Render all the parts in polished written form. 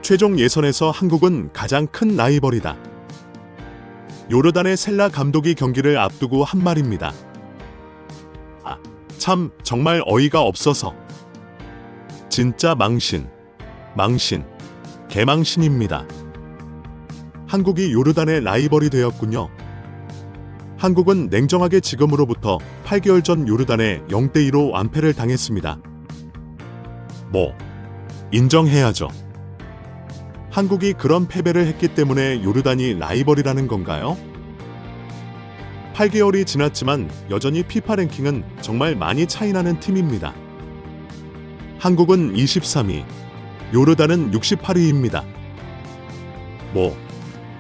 최종 예선에서 한국은 가장 큰 라이벌이다. 요르단의 셀라 감독이 경기를 앞두고 한 말입니다. 참 정말 어이가 없어서. 진짜 망신, 개망신입니다. 한국이 요르단의 라이벌이 되었군요. 한국은 냉정하게 지금으로부터 8개월 전 요르단에 0대2로 완패를 당했습니다. 인정해야죠. 한국이 그런 패배를 했기 때문에 요르단이 라이벌이라는 건가요? 8개월이 지났지만 여전히 피파 랭킹은 정말 많이 차이나는 팀입니다. 한국은 23위, 요르단은 68위입니다.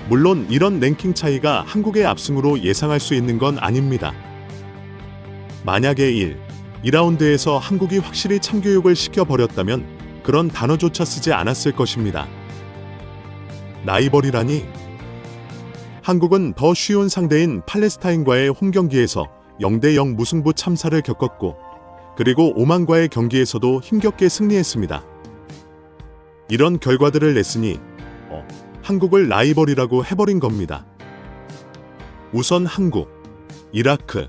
물론 이런 랭킹 차이가 한국의 압승으로 예상할 수 있는 건 아닙니다. 만약에 2라운드에서 한국이 확실히 참교육을 시켜버렸다면 그런 단어조차 쓰지 않았을 것입니다. 라이벌이라니? 한국은 더 쉬운 상대인 팔레스타인과의 홈경기에서 0대0 무승부 참사를 겪었고, 그리고 오만과의 경기에서도 힘겹게 승리했습니다. 이런 결과들을 냈으니 한국을 라이벌이라고 해버린 겁니다. 우선 한국, 이라크,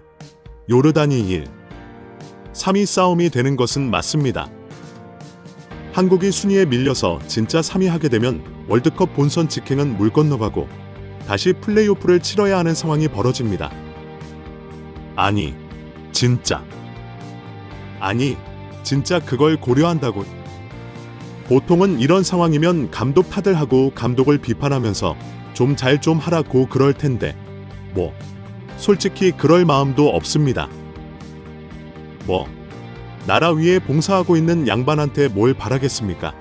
요르단이 3위 싸움이 되는 것은 맞습니다. 한국이 순위에 밀려서 진짜 3위 하게 되면 월드컵 본선 직행은 물 건너가고 다시 플레이오프를 치러야 하는 상황이 벌어집니다. 진짜 그걸 고려한다고? 보통은 이런 상황이면 감독 탓을 하고 감독을 비판하면서 좀 하라고 그럴 텐데 솔직히 그럴 마음도 없습니다. 나라 위에 봉사하고 있는 양반한테 뭘 바라겠습니까?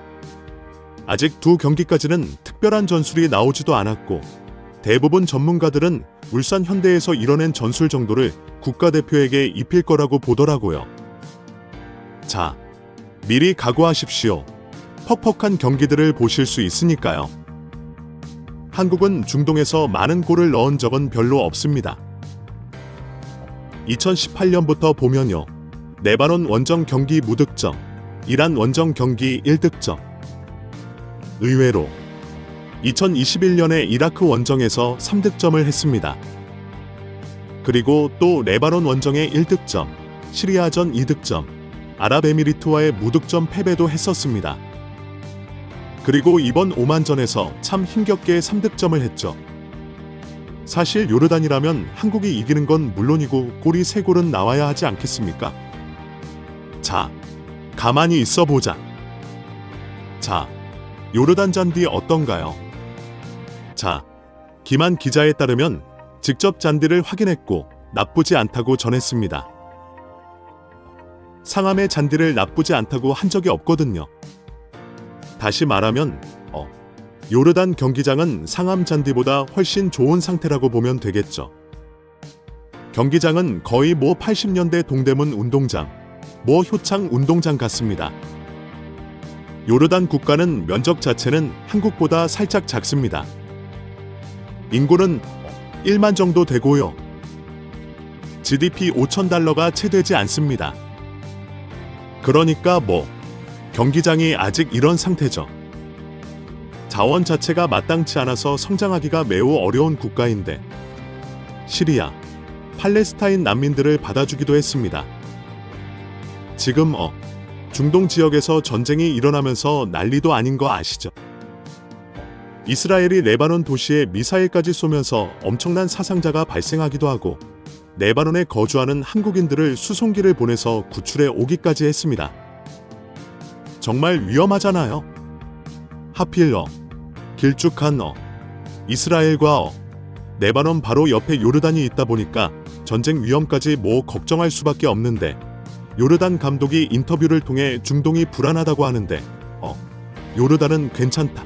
아직 2경기까지는 특별한 전술이 나오지도 않았고 대부분 전문가들은 울산 현대에서 이뤄낸 전술 정도를 국가대표에게 입힐 거라고 보더라고요. 자, 미리 각오하십시오. 퍽퍽한 경기들을 보실 수 있으니까요. 한국은 중동에서 많은 골을 넣은 적은 별로 없습니다. 2018년부터 보면요. 레바논 원정 경기 무득점, 이란 원정 경기 1득점. 의외로 2021년에 이라크 원정에서 3득점을 했습니다. 그리고 또 레바논 원정에 1득점, 시리아전 2득점, 아랍에미리트와의 무득점 패배도 했었습니다. 그리고 이번 오만전에서 참 힘겹게 3득점을 했죠. 사실 요르단이라면 한국이 이기는 건 물론이고 골이 3골은 나와야 하지 않겠습니까? 자, 가만히 있어 보자. 자, 요르단 잔디 어떤가요? 자, 김한 기자에 따르면 직접 잔디를 확인했고 나쁘지 않다고 전했습니다. 상암의 잔디를 나쁘지 않다고 한 적이 없거든요. 다시 말하면 요르단 경기장은 상암 잔디보다 훨씬 좋은 상태라고 보면 되겠죠. 경기장은 거의 80년대 동대문 운동장, 효창 운동장 같습니다. 요르단 국가는 면적 자체는 한국보다 살짝 작습니다. 인구는 1만 정도 되고요. GDP 5,000달러가 채 되지 않습니다. 그러니까 경기장이 아직 이런 상태죠. 자원 자체가 마땅치 않아서 성장하기가 매우 어려운 국가인데 시리아, 팔레스타인 난민들을 받아주기도 했습니다. 지금 중동 지역에서 전쟁이 일어나면서 난리도 아닌 거 아시죠? 이스라엘이 레바논 도시에 미사일까지 쏘면서 엄청난 사상자가 발생하기도 하고 레바논에 거주하는 한국인들을 수송기를 보내서 구출해 오기까지 했습니다. 정말 위험하잖아요. 하필 길쭉한 이스라엘과 레바논 바로 옆에 요르단이 있다 보니까 전쟁 위험까지 걱정할 수밖에 없는데 요르단 감독이 인터뷰를 통해 중동이 불안하다고 하는데 요르단은 괜찮다.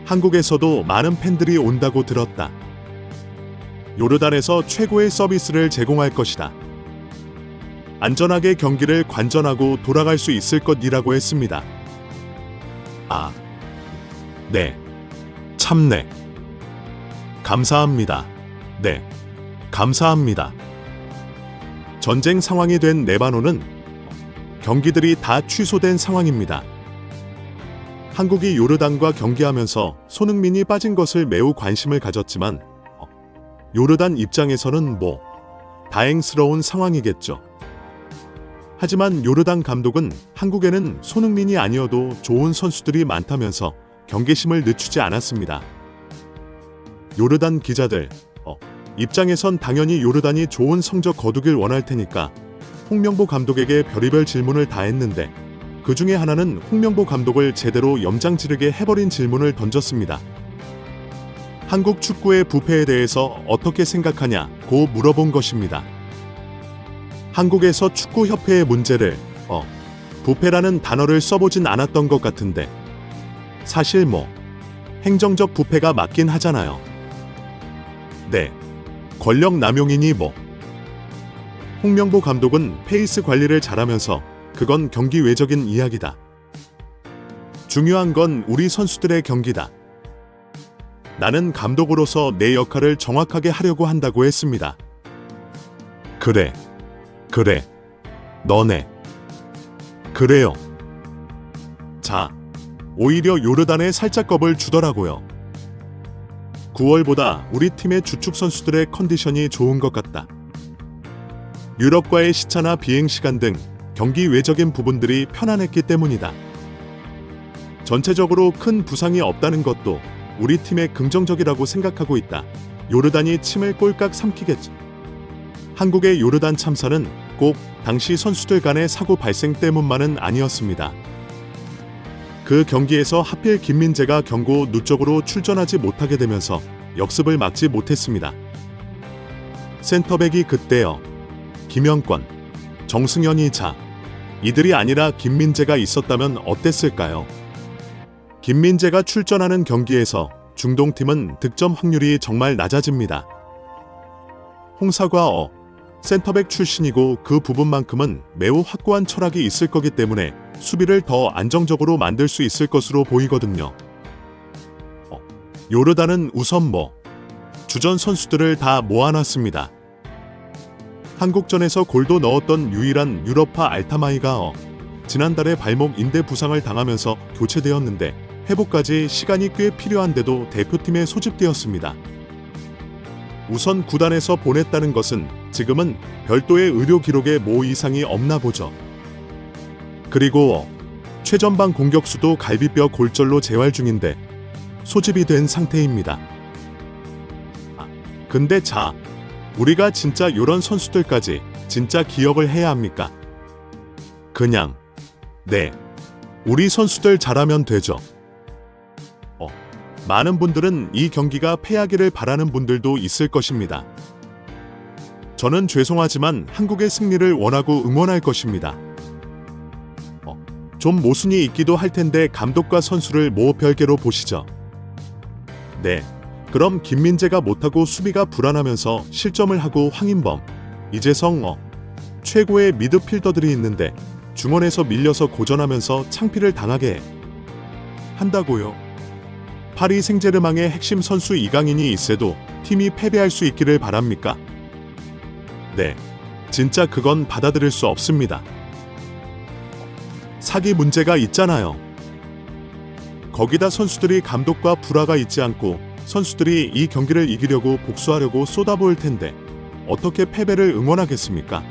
한국에서도 많은 팬들이 온다고 들었다. 요르단에서 최고의 서비스를 제공할 것이다. 안전하게 경기를 관전하고 돌아갈 수 있을 것이라고 했습니다. 네. 참네. 감사합니다. 네. 감사합니다. 전쟁 상황이 된 레바논은 경기들이 다 취소된 상황입니다. 한국이 요르단과 경기하면서 손흥민이 빠진 것을 매우 관심을 가졌지만 요르단 입장에서는 다행스러운 상황이겠죠. 하지만 요르단 감독은 한국에는 손흥민이 아니어도 좋은 선수들이 많다면서 경계심을 늦추지 않았습니다. 요르단 기자들 입장에선 당연히 요르단이 좋은 성적 거두길 원할 테니까 홍명보 감독에게 별의별 질문을 다 했는데 그 중에 하나는 홍명보 감독을 제대로 염장지르게 해버린 질문을 던졌습니다. 한국 축구의 부패에 대해서 어떻게 생각하냐고 물어본 것입니다. 한국에서 축구협회의 문제를 부패라는 단어를 써보진 않았던 것 같은데 사실 행정적 부패가 맞긴 하잖아요. 네, 권력 남용이니 홍명보 감독은 페이스 관리를 잘하면서 그건 경기 외적인 이야기다. 중요한 건 우리 선수들의 경기다. 나는 감독으로서 내 역할을 정확하게 하려고 한다고 했습니다. 그래, 너네. 그래요. 자, 오히려 요르단에 살짝 겁을 주더라고요. 9월보다 우리 팀의 주축 선수들의 컨디션이 좋은 것 같다. 유럽과의 시차나 비행시간 등 경기 외적인 부분들이 편안했기 때문이다. 전체적으로 큰 부상이 없다는 것도 우리 팀의 긍정적이라고 생각하고 있다. 요르단이 침을 꼴깍 삼키겠지. 한국의 요르단 참사는 꼭 당시 선수들 간의 사고 발생 때문만은 아니었습니다. 그 경기에서 하필 김민재가 경고 누적으로 출전하지 못하게 되면서 역습을 막지 못했습니다. 센터백이 그때요. 김영권, 정승현이 이들이 아니라 김민재가 있었다면 어땠을까요? 김민재가 출전하는 경기에서 중동팀은 득점 확률이 정말 낮아집니다. 홍사과 센터백 출신이고 그 부분만큼은 매우 확고한 철학이 있을 거기 때문에 수비를 더 안정적으로 만들 수 있을 것으로 보이거든요. 요르단은 우선 주전 선수들을 다 모아놨습니다. 한국전에서 골도 넣었던 유일한 유럽파 알타마이가 지난달에 발목 인대 부상을 당하면서 교체되었는데 회복까지 시간이 꽤 필요한데도 대표팀에 소집되었습니다. 우선 구단에서 보냈다는 것은 지금은 별도의 의료 기록에 이상이 없나 보죠. 그리고 최전방 공격수도 갈비뼈 골절로 재활 중인데 소집이 된 상태입니다. 근데 우리가 진짜 요런 선수들까지 진짜 기억을 해야 합니까? 그냥 우리 선수들 잘하면 되죠. 많은 분들은 이 경기가 패하기를 바라는 분들도 있을 것입니다. 저는 죄송하지만 한국의 승리를 원하고 응원할 것입니다. 좀 모순이 있기도 할 텐데 감독과 선수를 별개로 보시죠. 네, 그럼 김민재가 못하고 수비가 불안하면서 실점을 하고 황인범, 이재성, 최고의 미드필더들이 있는데 중원에서 밀려서 고전하면서 창피를 당하게 한다고요? 파리 생제르맹의 핵심 선수 이강인이 있어도 팀이 패배할 수 있기를 바랍니까? 네, 진짜 그건 받아들일 수 없습니다. 사기 문제가 있잖아요. 거기다 선수들이 감독과 불화가 있지 않고 선수들이 이 경기를 이기려고 복수하려고 쏟아부을 텐데 어떻게 패배를 응원하겠습니까?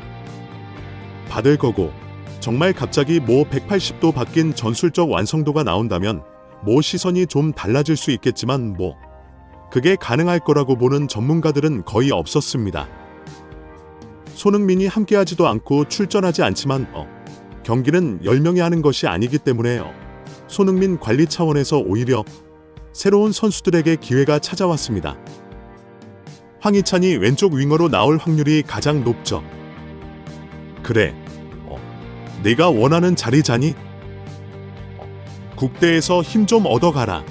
받을 거고 정말 갑자기 180도 바뀐 전술적 완성도가 나온다면 시선이 좀 달라질 수 있겠지만 그게 가능할 거라고 보는 전문가들은 거의 없었습니다. 손흥민이 함께하지도 않고 출전하지 않지만 경기는 10명이 하는 것이 아니기 때문에 손흥민 관리 차원에서 오히려 새로운 선수들에게 기회가 찾아왔습니다. 황희찬이 왼쪽 윙어로 나올 확률이 가장 높죠. 그래, 네가 원하는 자리자니? 국대에서 힘 좀 얻어가라.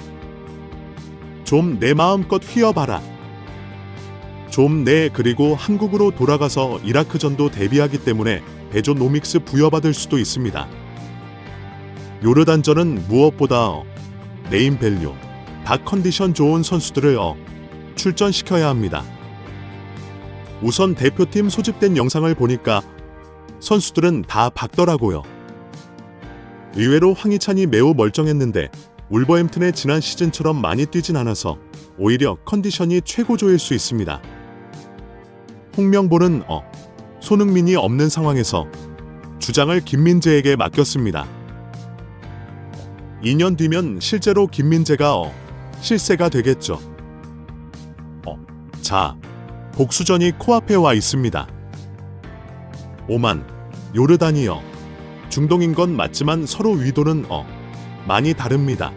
좀 내 마음껏 휘어봐라. 그리고 한국으로 돌아가서 이라크전도 대비하기 때문에 베조노믹스 부여받을 수도 있습니다. 요르단전은 무엇보다 네임밸류, 다 컨디션 좋은 선수들을 출전시켜야 합니다. 우선 대표팀 소집된 영상을 보니까 선수들은 다 박더라고요. 의외로 황희찬이 매우 멀쩡했는데 울버햄튼의 지난 시즌처럼 많이 뛰진 않아서 오히려 컨디션이 최고조일 수 있습니다. 홍명보는 손흥민이 없는 상황에서 주장을 김민재에게 맡겼습니다. 2년 뒤면 실제로 김민재가 실세가 되겠죠. 자, 복수전이 코앞에 와 있습니다. 오만, 요르단이요. 중동인 건 맞지만 서로 위도는 많이 다릅니다.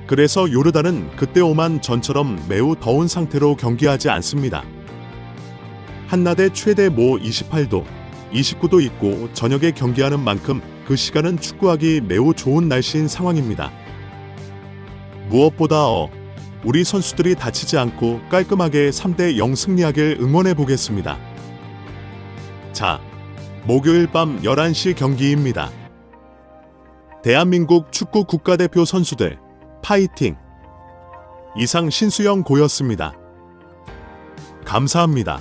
그래서 요르단은 그때 오만 전처럼 매우 더운 상태로 경기하지 않습니다. 한낮에 최대 28도, 29도 있고 저녁에 경기하는 만큼 그 시간은 축구하기 매우 좋은 날씨인 상황입니다. 무엇보다 우리 선수들이 다치지 않고 깔끔하게 3대0 승리하길 응원해 보겠습니다. 자, 목요일 밤 11시 경기입니다. 대한민국 축구 국가대표 선수들 파이팅! 이상 신수영 고였습니다. 감사합니다.